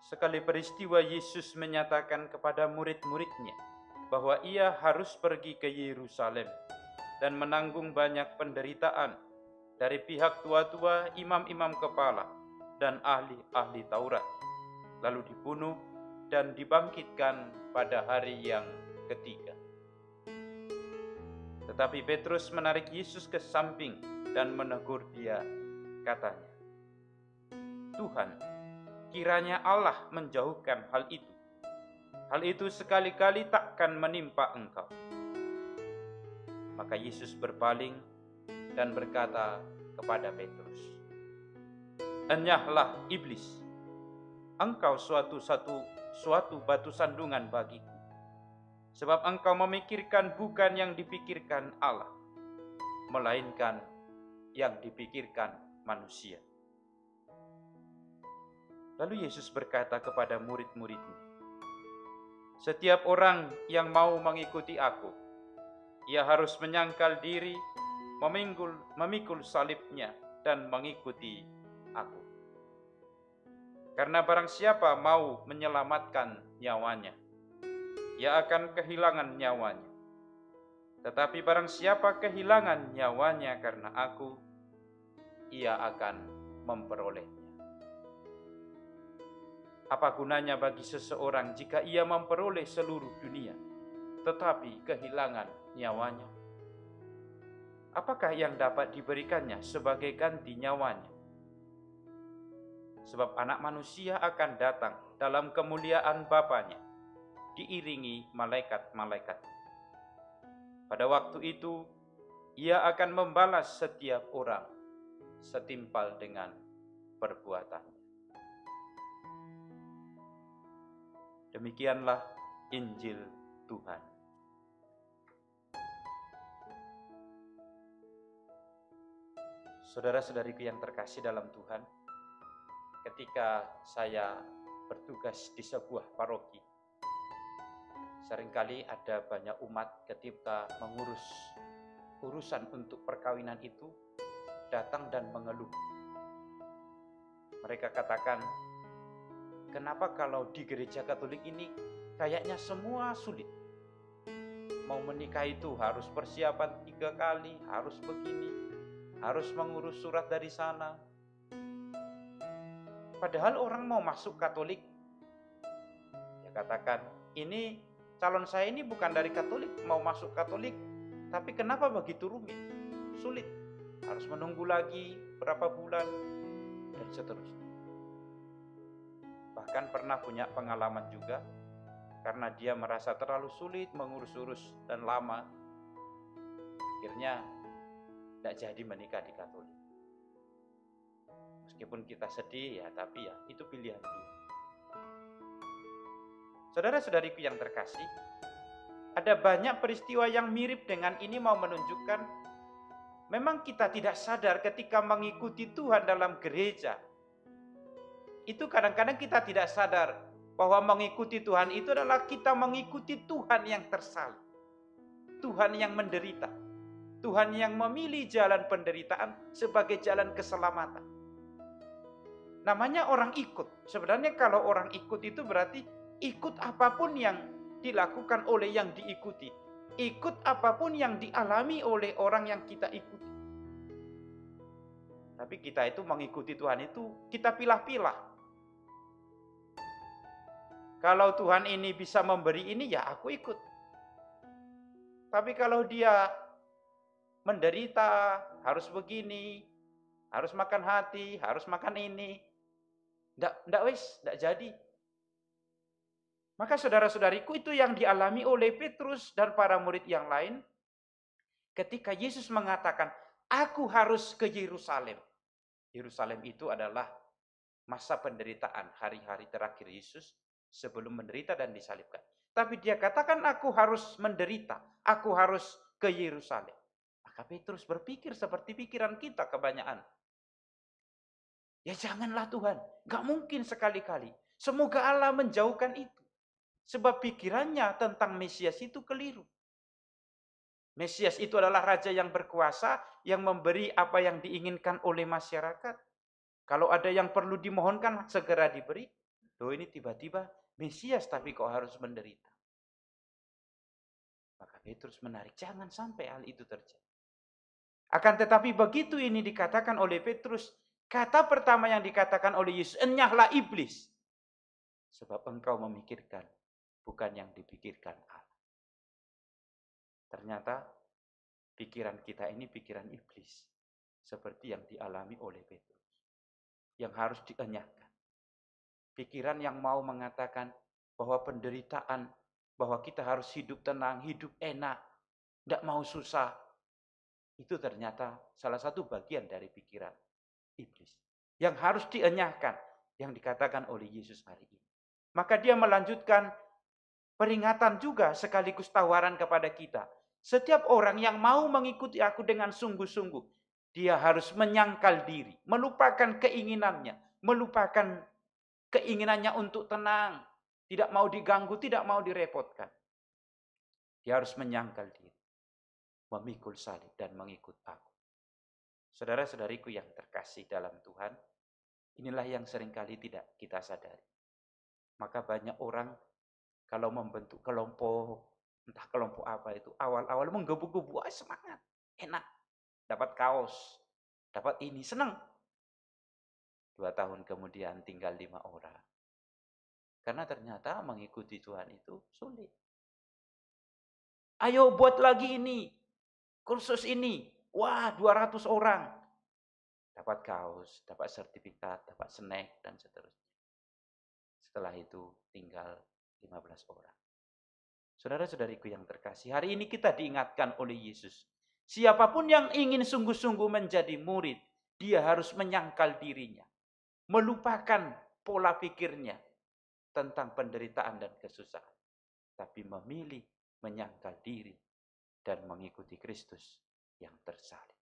Sekali peristiwa Yesus menyatakan kepada murid-muridnya bahwa ia harus pergi ke Yerusalem dan menanggung banyak penderitaan dari pihak tua-tua, imam-imam kepala, dan ahli-ahli Taurat, lalu dibunuh dan dibangkitkan pada hari yang ketiga. Tetapi Petrus menarik Yesus ke samping dan menegur dia, katanya, "Tuhan, kiranya Allah menjauhkan hal itu. Hal itu sekali-kali takkan menimpa engkau." Maka Yesus berpaling dan berkata kepada Petrus, "Enyahlah iblis, engkau suatu batu sandungan bagiku, sebab engkau memikirkan bukan yang dipikirkan Allah, melainkan yang dipikirkan manusia." Lalu Yesus berkata kepada murid-muridnya, "Setiap orang yang mau mengikuti aku, ia harus menyangkal diri, memikul salibnya, dan mengikuti aku. Karena barang siapa mau menyelamatkan nyawanya, ia akan kehilangan nyawanya. Tetapi barang siapa kehilangan nyawanya karena aku, ia akan memperolehnya. Apa gunanya bagi seseorang jika ia memperoleh seluruh dunia, tetapi kehilangan nyawanya? Apakah yang dapat diberikannya sebagai ganti nyawanya? Sebab Anak Manusia akan datang dalam kemuliaan Bapanya, diiringi malaikat-malaikat. Pada waktu itu, ia akan membalas setiap orang setimpal dengan perbuatannya." Demikianlah Injil Tuhan. Saudara-saudariku yang terkasih dalam Tuhan, ketika saya bertugas di sebuah paroki, seringkali ada banyak umat ketika mengurus urusan untuk perkawinan itu datang dan mengeluh. Mereka katakan, "Kenapa kalau di gereja Katolik ini kayaknya semua sulit? Mau menikah itu harus persiapan 3 kali, harus begini, harus mengurus surat dari sana. Padahal orang mau masuk Katolik." Dia katakan, "Ini calon saya ini bukan dari Katolik, mau masuk Katolik, tapi kenapa begitu rumit, sulit? Harus menunggu lagi berapa bulan, dan seterusnya." Bahkan pernah punya pengalaman juga, karena dia merasa terlalu sulit mengurus-urus dan lama, akhirnya tidak jadi menikah di Katolik. Meskipun kita sedih ya, tapi ya itu pilihan dia. Saudara-saudariku yang terkasih, ada banyak peristiwa yang mirip dengan ini mau menunjukkan memang kita tidak sadar ketika mengikuti Tuhan dalam gereja. Itu kadang-kadang kita tidak sadar bahwa mengikuti Tuhan itu adalah kita mengikuti Tuhan yang tersalib, Tuhan yang menderita, Tuhan yang memilih jalan penderitaan sebagai jalan keselamatan. Namanya orang ikut. Sebenarnya kalau orang ikut itu berarti ikut apapun yang dilakukan oleh yang diikuti, ikut apapun yang dialami oleh orang yang kita ikuti. Tapi kita itu mengikuti Tuhan itu kita pilah-pilah. Kalau Tuhan ini bisa memberi ini, ya aku ikut. Tapi kalau dia menderita, harus begini, harus makan hati, harus makan ini, enggak jadi. Maka saudara-saudariku, itu yang dialami oleh Petrus dan para murid yang lain ketika Yesus mengatakan, Aku harus ke Yerusalem. Yerusalem itu adalah masa penderitaan, hari-hari terakhir Yesus sebelum menderita dan disalibkan. Tapi dia katakan, aku harus menderita, aku harus ke Yerusalem. Maka Petrus berpikir seperti pikiran kita kebanyakan. Ya janganlah Tuhan, gak mungkin sekali-kali. Semoga Allah menjauhkan itu. Sebab pikirannya tentang Mesias itu keliru. Mesias itu adalah raja yang berkuasa, yang memberi apa yang diinginkan oleh masyarakat. Kalau ada yang perlu dimohonkan, segera diberi. Loh, ini tiba-tiba Mesias, tapi kok harus menderita? Maka Petrus menarik, jangan sampai hal itu terjadi. Akan tetapi begitu ini dikatakan oleh Petrus, kata pertama yang dikatakan oleh Yesus, enyahlah iblis. Sebab engkau memikirkan bukan yang dipikirkan Allah. Ternyata pikiran kita ini pikiran iblis. Seperti yang dialami oleh Petrus. Yang harus dienyahkan. Pikiran yang mau mengatakan bahwa penderitaan, bahwa kita harus hidup tenang, hidup enak, tidak mau susah. Itu ternyata salah satu bagian dari pikiran iblis. Yang harus dienyahkan, yang dikatakan oleh Yesus hari ini. Maka dia melanjutkan peringatan juga sekaligus tawaran kepada kita. Setiap orang yang mau mengikuti aku dengan sungguh-sungguh, dia harus menyangkal diri, melupakan keinginannya, melupakan keinginannya untuk tenang, tidak mau diganggu, tidak mau direpotkan. Dia harus menyangkal diri, memikul salib dan mengikut aku. Saudara-saudariku yang terkasih dalam Tuhan, inilah yang seringkali tidak kita sadari. Maka banyak orang kalau membentuk kelompok, entah kelompok apa itu, awal-awal menggebu-gebu, semangat, enak, dapat kaos, dapat ini, senang. 2 tahun kemudian tinggal 5 orang. Karena ternyata mengikuti Tuhan itu sulit. Ayo buat lagi ini, kursus ini, wah 200 orang. Dapat kaos, dapat sertifikat, dapat snack, dan seterusnya. Setelah itu tinggal 15 orang. Saudara-saudariku yang terkasih, hari ini kita diingatkan oleh Yesus. Siapapun yang ingin sungguh-sungguh menjadi murid, dia harus menyangkal dirinya. Melupakan pola pikirnya tentang penderitaan dan kesusahan. Tapi memilih menyangkal diri dan mengikuti Kristus yang tersalib.